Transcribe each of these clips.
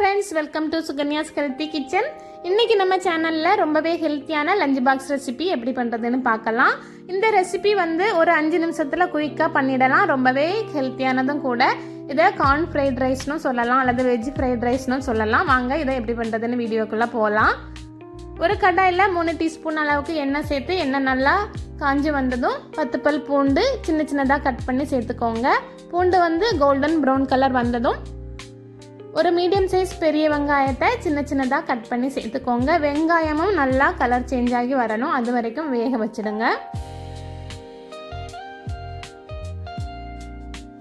friends, welcome to Suganyas Healthy Kitchen. இன்னைக்கு நம்ம சேனல்ல ரொம்பவே ஹெல்த்தியான லஞ்ச் பாக்ஸ் ரெசிபி எப்படி பண்றதுன்னு பார்க்கலாம். இந்த ரெசிபி வந்து ஒரு 5 நிமிஷத்துல குயிக்கா பண்ணிடலாம். ரொம்பவே ஹெல்த்தியானதும் கூட. இத கார்ன் ஃப்ரைட் ரைஸ்னு சொல்லலாம் அல்லது வெஜ் ஃப்ரைட் ரைஸ்னு சொல்லலாம். வாங்க இத எப்படி பண்றதுன்னு வீடியோக்குள்ள போலாம். ஒரு கடாயில 3 டீஸ்பூன் அளவுக்கு எண்ணெய் சேர்த்து எண்ணெய் நல்லா காஞ்சி வந்ததும் 10 பல் பூண்டு சின்ன சின்னதா கட் பண்ணி சேர்த்துக்கோங்க. பூண்டு வந்து கோல்டன் ப்ரௌன் கலர் வந்ததும் ஒரு மீடியம் சைஸ் பெரிய வெங்காயத்தை சின்ன சின்னதாக கட் பண்ணி சேர்த்துக்கோங்க. வெங்காயமும் நல்லா கலர் சேஞ்ச் ஆகி வரணும், அது வரைக்கும் வேக வச்சிடுங்க.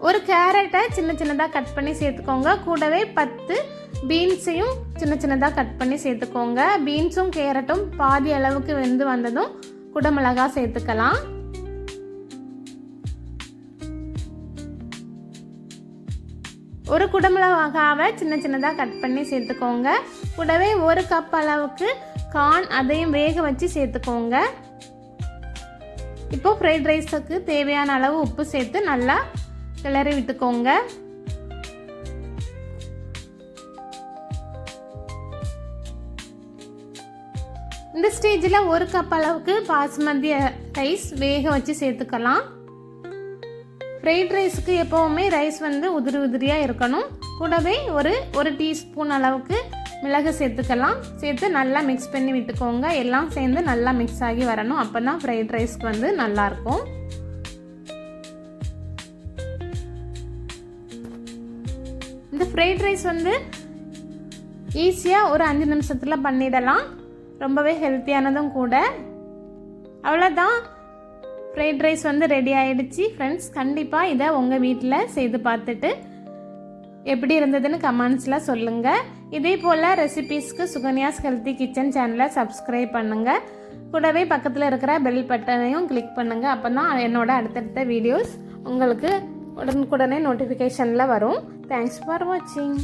ஒரு கேரட்டை சின்ன சின்னதாக கட் பண்ணி சேர்த்துக்கோங்க. கூடவே 10 பீன்ஸையும் சின்ன சின்னதாக கட் பண்ணி சேர்த்துக்கோங்க. பீன்ஸும் கேரட்டும் பாதி அளவுக்கு வெந்து வந்ததும் குடமிளகா சேர்த்துக்கலாம். ஒரு குடமிளகாவை சின்ன சின்னதாக கட் பண்ணி சேர்த்துக்கோங்க. கூடவே 1 கப் அளவுக்கு கார்ன் அதையும் வேக வச்சு சேர்த்துக்கோங்க. இப்போ ஃப்ரைட் ரைஸுக்கு தேவையான அளவு உப்பு சேர்த்து நல்லா கிளறி விட்டுக்கோங்க. இந்த ஸ்டேஜில் 1 கப் அளவுக்கு பாஸ்மதி ரைஸ் வேக வச்சு சேர்த்துக்கலாம். ஃப்ரைட் ரைஸுக்கு எப்போவுமே ரைஸ் வந்து உதிரி உதிரியாக இருக்கணும். கூடவே ஒரு டீஸ்பூன் அளவுக்கு மிளகு சேர்த்துக்கலாம். சேர்த்து நல்லா மிக்ஸ் பண்ணி விட்டுக்கோங்க. எல்லாம் சேர்ந்து நல்லா மிக்ஸ் ஆகி வரணும். அப்போ தான் ஃப்ரைட் ரைஸ்க்கு வந்து நல்லாயிருக்கும். இந்த ஃப்ரைட் ரைஸ் வந்து ஈஸியாக ஒரு 5 நிமிஷத்தில் பண்ணிடலாம். ரொம்பவே ஹெல்த்தியானதும் கூட. அவ்வளோதான், ஃப்ரைட் ரைஸ் வந்து ரெடி ஆகிடுச்சு. ஃப்ரெண்ட்ஸ், கண்டிப்பாக இதை உங்கள் வீட்டில் செய்து பார்த்துட்டு எப்படி இருந்ததுன்னு கமெண்ட்ஸில் சொல்லுங்கள். இதே போல் ரெசிபீஸ்க்கு சுகன்யாஸ் ஹெல்த்தி கிச்சன் சேனலை சப்ஸ்கிரைப் பண்ணுங்கள். கூடவே பக்கத்தில் இருக்கிற பெல் பட்டனையும் கிளிக் பண்ணுங்கள். அப்போ தான் என்னோட அடுத்தடுத்த வீடியோஸ் உங்களுக்கு உடனுக்குடனே நோட்டிஃபிகேஷனில் வரும். தேங்க்ஸ் ஃபார் வாட்சிங்.